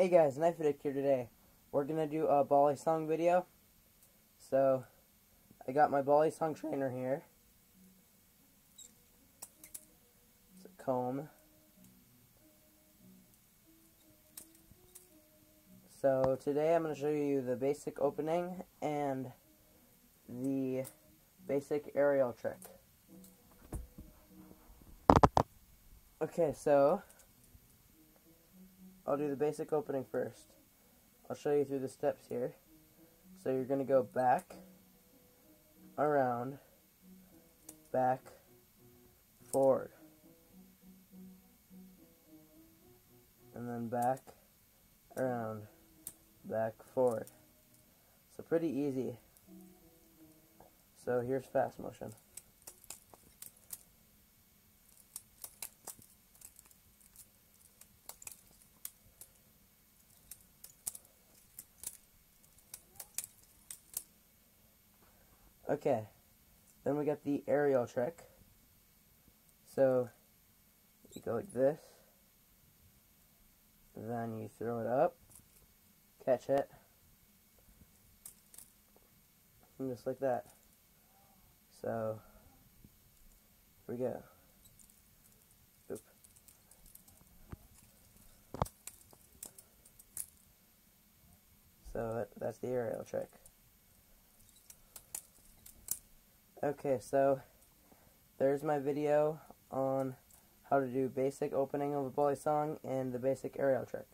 Hey guys, Knife Addict here today. We're gonna do a balisong video. So, I got my balisong trainer here. It's a comb. So today I'm gonna show you the basic opening and the basic arial trick. Okay, so I'll do the basic opening first. I'll show you through the steps here. So you're going to go back, around, back, forward. And then back, around, back, forward. So pretty easy. So here's fast motion. Okay, then we got the arial trick. So you go like this, then you throw it up, catch it, and just like that. So here we go. Oop. So that's the arial trick. Okay, so there's my video on how to do basic opening of a balisong and the basic arial trick.